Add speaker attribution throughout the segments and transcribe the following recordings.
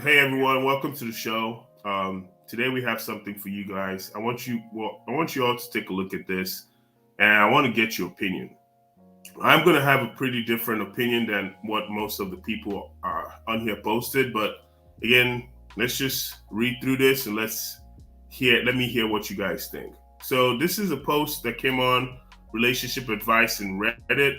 Speaker 1: Hey everyone, welcome to the show. Today we have something for you guys. I want you all to take a look at this, and I want to get your opinion. I'm going to have a pretty different opinion than what most of the people are on here posted, but again, let's just read through this and let me hear what you guys think. So this is a post that came on relationship advice in Reddit.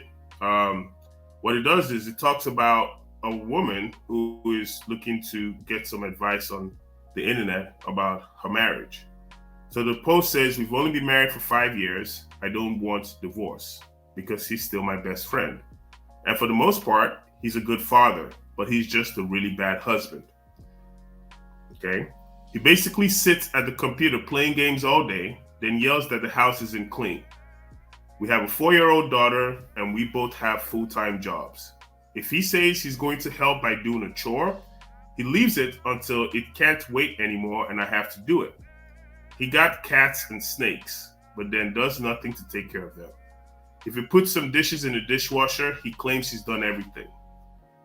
Speaker 1: What it does is it talks about a woman who is looking to get some advice on the internet about her marriage. So the post says, "We've only been married for 5 years. I don't want divorce because he's still my best friend. And for the most part, he's a good father, but he's just a really bad husband." Okay? He basically sits at the computer playing games all day, then yells that the house isn't clean. We have a 4-year-old daughter, and we both have full-time jobs. If he says he's going to help by doing a chore, he leaves it until it can't wait anymore and I have to do it. He got cats and snakes, but then does nothing to take care of them. If he puts some dishes in the dishwasher, he claims he's done everything.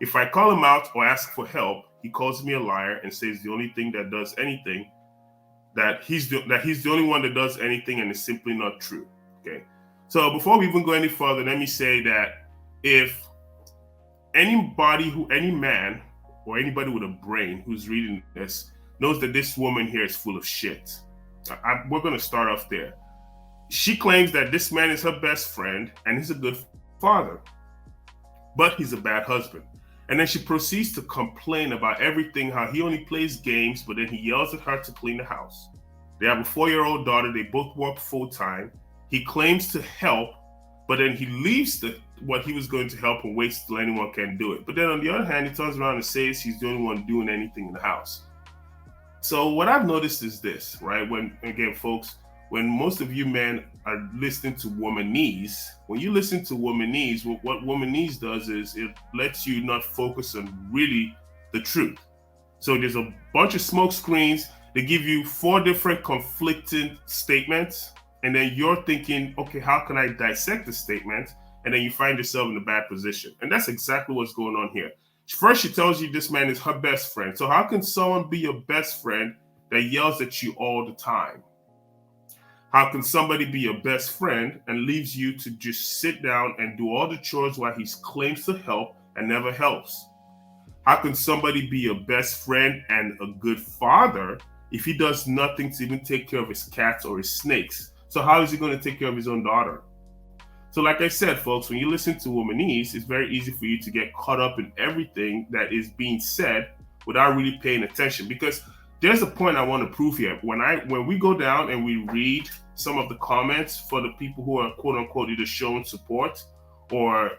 Speaker 1: If I call him out or ask for help, he calls me a liar and says the only thing that does anything, that he's the only one that does anything, and it's simply not true. Okay. So before we even go any further, let me say that if any man or anybody with a brain who's reading this knows that this woman here is full of shit, we're going to start off there. She claims that this man is her best friend and he's a good father, but he's a bad husband. And then she proceeds to complain about everything, how he only plays games, but then he yells at her to clean the house. They have a 4-year-old daughter. They both work full time. He claims to help, but then he leaves what he was going to help and waits till anyone can do it. But then on the other hand, he turns around and says he's the only one doing anything in the house. So what I've noticed is this, right? When most of you men are listening to womanese, when you listen to womanese, what womanese does is it lets you not focus on really the truth. So there's a bunch of smoke screens. They give you 4 different conflicting statements. And then you're thinking, okay, how can I dissect the statement? And then you find yourself in a bad position. And that's exactly what's going on here. First, she tells you this man is her best friend. So how can someone be your best friend that yells at you all the time? How can somebody be your best friend and leaves you to just sit down and do all the chores while he claims to help and never helps? How can somebody be your best friend and a good father if he does nothing to even take care of his cats or his snakes? So how is he going to take care of his own daughter? So like I said, folks, when you listen to womanese, it's very easy for you to get caught up in everything that is being said without really paying attention. Because there's a point I want to prove here. When we go down and we read some of the comments for the people who are quote unquote either showing support or,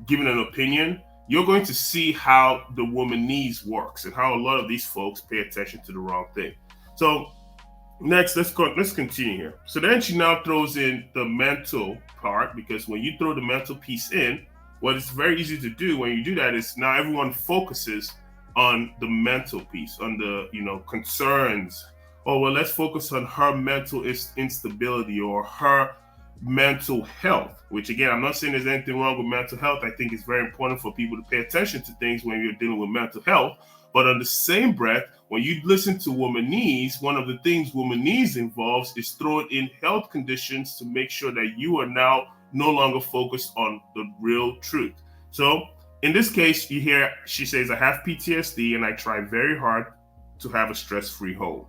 Speaker 1: giving an opinion, you're going to see how the womanese works and how a lot of these folks pay attention to the wrong thing. So next, let's continue here. So then she now throws in the mental part, because when you throw the mental piece in, what is very easy to do when you do that is now everyone focuses on the mental piece, on the concerns. Oh, well, let's focus on her mental instability or her mental health, which again, I'm not saying there's anything wrong with mental health. I think it's very important for people to pay attention to things when you're dealing with mental health. But on the same breath, when you listen to womanese, one of the things womanese involves is throwing in health conditions to make sure that you are now no longer focused on the real truth. So in this case, you hear she says, I have PTSD and I try very hard to have a stress-free home.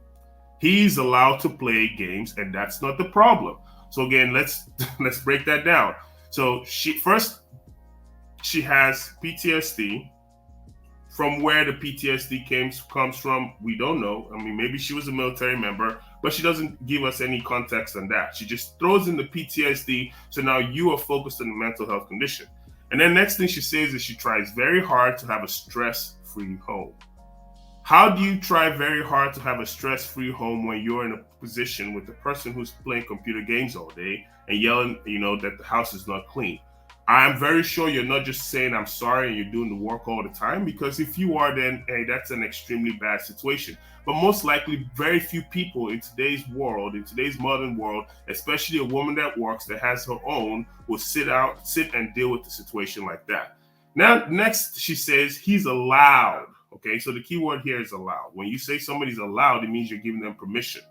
Speaker 1: He's allowed to play games, and that's not the problem. So again, let's break that down. So she has PTSD. From where the PTSD comes from, we don't know. I mean, maybe she was a military member, but she doesn't give us any context on that. She just throws in the PTSD, so now you are focused on the mental health condition. And then next thing she says is she tries very hard to have a stress-free home. How do you try very hard to have a stress-free home when you're in a position with the person who's playing computer games all day and yelling, that the house is not clean? I'm very sure you're not just saying I'm sorry and you're doing the work all the time, because if you are, then hey, that's an extremely bad situation. But most likely, very few people in today's modern world, especially a woman that works, that has her own, will sit and deal with the situation like that. Now, next, she says he's allowed. Okay, so the key word here is allowed. When you say somebody's allowed, it means you're giving them permission.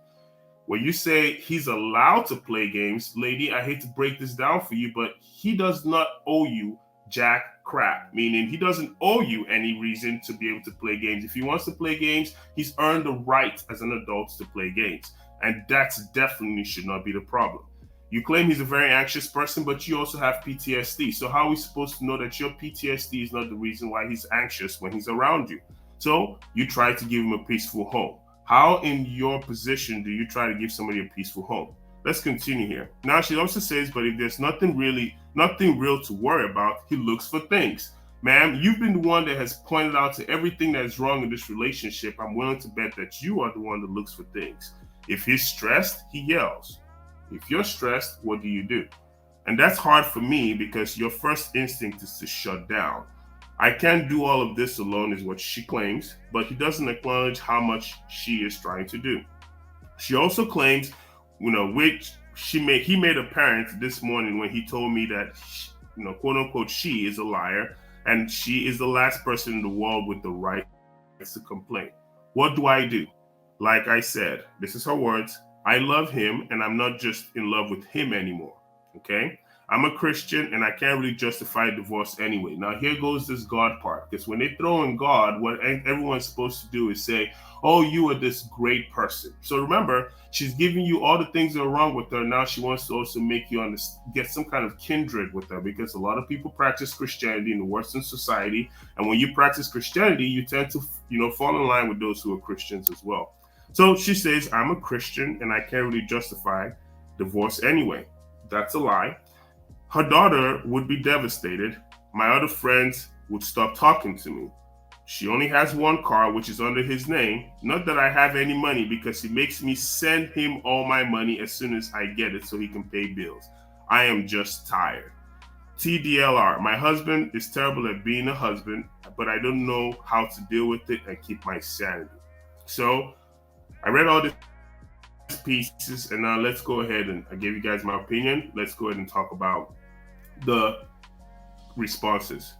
Speaker 1: When you say he's allowed to play games, lady, I hate to break this down for you, but he does not owe you jack crap, meaning he doesn't owe you any reason to be able to play games. If he wants to play games, he's earned the right as an adult to play games. And that definitely should not be the problem. You claim he's a very anxious person, but you also have PTSD. So how are we supposed to know that your PTSD is not the reason why he's anxious when he's around you? So you try to give him a peaceful home. How in your position do you try to give somebody a peaceful home? Let's continue here. Now she also says, but if there's nothing real to worry about, he looks for things. Ma'am, you've been the one that has pointed out to everything that is wrong in this relationship. I'm willing to bet that you are the one that looks for things. If he's stressed, he yells. If you're stressed, what do you do? And that's hard for me because your first instinct is to shut down. I can't do all of this alone is what she claims, but he doesn't acknowledge how much she is trying to do. She also claims, which he made apparent this morning when he told me that, quote unquote, she is a liar and she is the last person in the world with the right to complain. What do I do? Like I said, this is her words. I love him and I'm not just in love with him anymore. Okay? I'm a Christian and I can't really justify divorce anyway. Now here goes this God part, because when they throw in God, what everyone's supposed to do is say, oh, you are this great person. So remember, she's giving you all the things that are wrong with her. Now she wants to also make you get some kind of kindred with her, because a lot of people practice Christianity in the Western society. And when you practice Christianity, you tend to, fall in line with those who are Christians as well. So she says, I'm a Christian and I can't really justify divorce anyway. That's a lie. Her daughter would be devastated. My other friends would stop talking to me. She only has one car, which is under his name. Not that I have any money, because he makes me send him all my money as soon as I get it so he can pay bills. I am just tired. TDLR, my husband is terrible at being a husband, but I don't know how to deal with it and keep my sanity. So I read all these pieces, and now let's go ahead and I gave you guys my opinion. Let's go ahead and talk about the responses.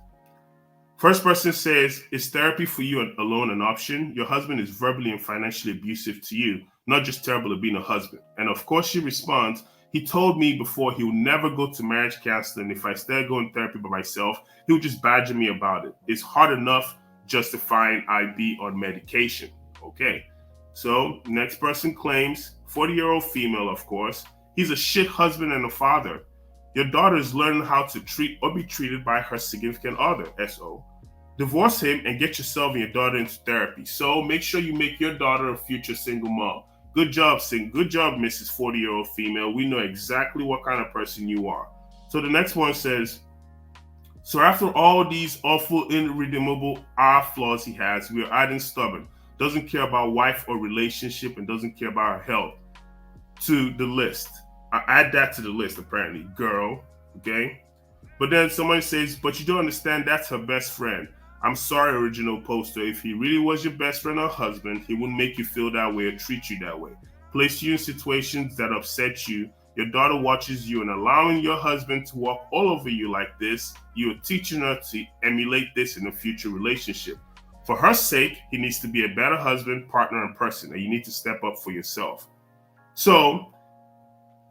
Speaker 1: First person says, is therapy for you alone an option? Your husband is verbally and financially abusive to you, not just terrible at being a husband. And of course she responds, he told me before he would never go to marriage counseling. If I started going therapy by myself, he would just badger me about it. It's hard enough justifying I be on medication. Okay. So next person claims, 40-year-old female, of course, he's a shit husband and a father. Your daughter is learning how to treat or be treated by her significant other, SO. Divorce him and get yourself and your daughter into therapy. So make sure you make your daughter a future single mom. Good job, Good job, Mrs. 40-year-old female. We know exactly what kind of person you are. So the next one says, so after all these awful, irredeemable flaws he has, we are adding stubborn. Doesn't care about wife or relationship and doesn't care about her health to the list. I add that to the list, apparently. Girl, okay? But then somebody says, but you don't understand, that's her best friend. I'm sorry, original poster. If he really was your best friend or husband, he wouldn't make you feel that way or treat you that way. Place you in situations that upset you. Your daughter watches you, and allowing your husband to walk all over you like this, you are teaching her to emulate this in a future relationship. For her sake, he needs to be a better husband, partner, and person, and you need to step up for yourself. So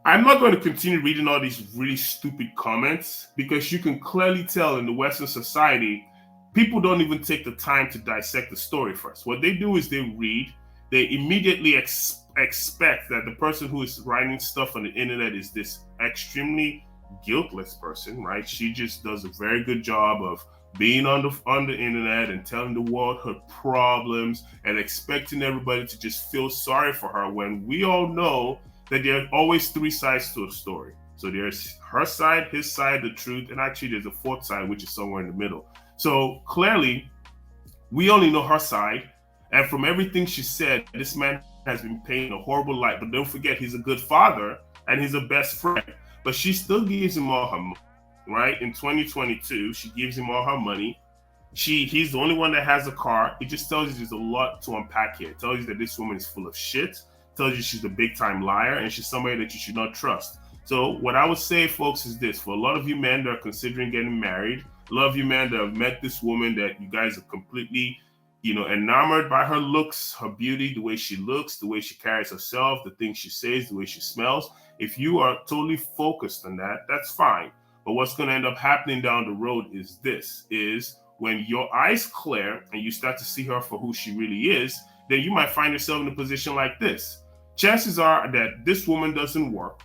Speaker 1: I'm not going to continue reading all these really stupid comments, because you can clearly tell in the Western society, people don't even take the time to dissect the story first. What they do is they read, they immediately expect that the person who is writing stuff on the internet is this extremely guiltless person, right? She just does a very good job of being on the internet and telling the world her problems and expecting everybody to just feel sorry for her, when we all know that there are always three sides to a story. So there's her side, his side, the truth, and actually there's a fourth side, which is somewhere in the middle. So clearly, we only know her side, and from everything she said, this man has been painting a horrible light. But don't forget, he's a good father and he's a best friend. But she still gives him all her money, right? In 2022, she gives him all her money. He's the only one that has a car. It just tells you there's a lot to unpack here. It tells you that this woman is full of shit. Tells you she's a big time liar and she's somebody that you should not trust. So what I would say, folks, is this: for a lot of you men that are considering getting married, a lot of you men that have met this woman that you guys are completely enamored by her looks, her beauty, the way she looks, the way she carries herself, the things she says, the way she smells. If you are totally focused on that, that's fine. But what's going to end up happening down the road is when your eyes clear and you start to see her for who she really is, then you might find yourself in a position like this. Chances are that this woman doesn't work.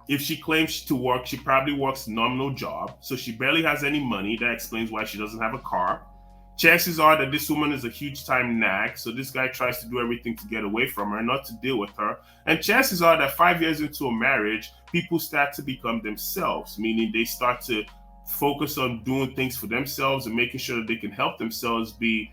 Speaker 1: If she claims to work, she probably works a nominal job. So she barely has any money. That explains why she doesn't have a car. Chances are that this woman is a huge time nag. So this guy tries to do everything to get away from her, not to deal with her. And chances are that 5 years into a marriage, people start to become themselves, meaning they start to focus on doing things for themselves and making sure that they can help themselves be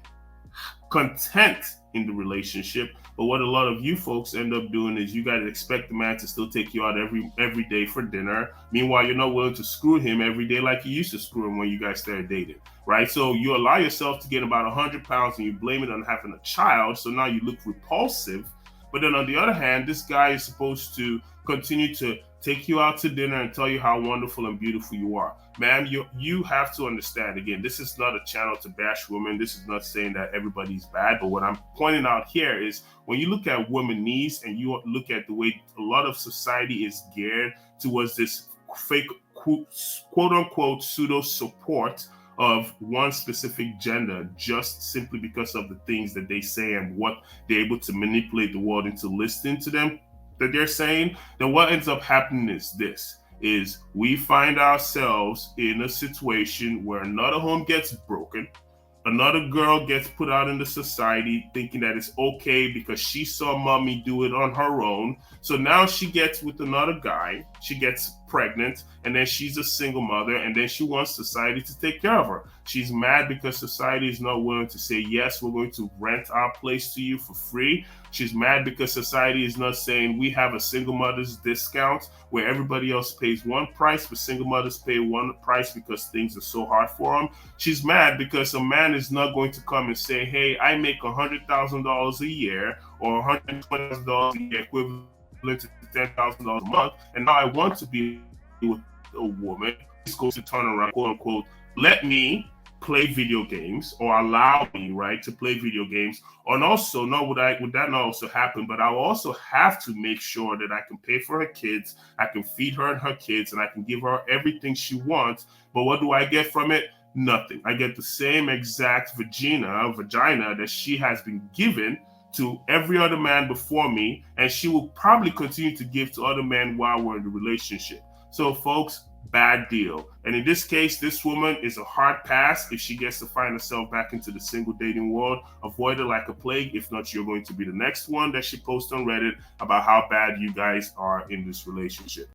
Speaker 1: content in the relationship. But what a lot of you folks end up doing is you got to expect the man to still take you out every day for dinner. Meanwhile, you're not willing to screw him every day like you used to screw him when you guys started dating, right? So you allow yourself to gain about 100 pounds and you blame it on having a child. So now you look repulsive. But then on the other hand, this guy is supposed to continue to take you out to dinner and tell you how wonderful and beautiful you are. Man, you have to understand, again, this is not a channel to bash women. This is not saying that everybody's bad. But what I'm pointing out here is when you look at women needs and you look at the way a lot of society is geared towards this fake quote unquote pseudo support of one specific gender just simply because of the things that they say and what they're able to manipulate the world into listening to them that they're saying, then what ends up happening is we find ourselves in a situation where another home gets broken, another girl gets put out into society thinking that it's okay because she saw mommy do it on her own. So now she gets with another guy, she gets pregnant, and then she's a single mother, and then she wants society to take care of her. She's mad because society is not willing to say, yes, we're going to rent our place to you for free. She's mad because society is not saying we have a single mother's discount where everybody else pays one price, but single mothers pay one price because things are so hard for them. She's mad because a man is not going to come and say, hey, I make $100,000 a year or $120,000 a year, equivalent to $10,000 a month, and now I want to be with a woman. He's going to turn around, quote unquote, let me play video games or allow me, right, to play video games. And also, would that not also happen? But I'll also have to make sure that I can pay for her kids, I can feed her and her kids, and I can give her everything she wants. But what do I get from it? Nothing. I get the same exact vagina that she has been given to every other man before me, and she will probably continue to give to other men while we're in the relationship. So folks, bad deal. And in this case, this woman is a hard pass. If she gets to find herself back into the single dating world, avoid her like a plague. If not, you're going to be the next one that she posts on Reddit about how bad you guys are in this relationship.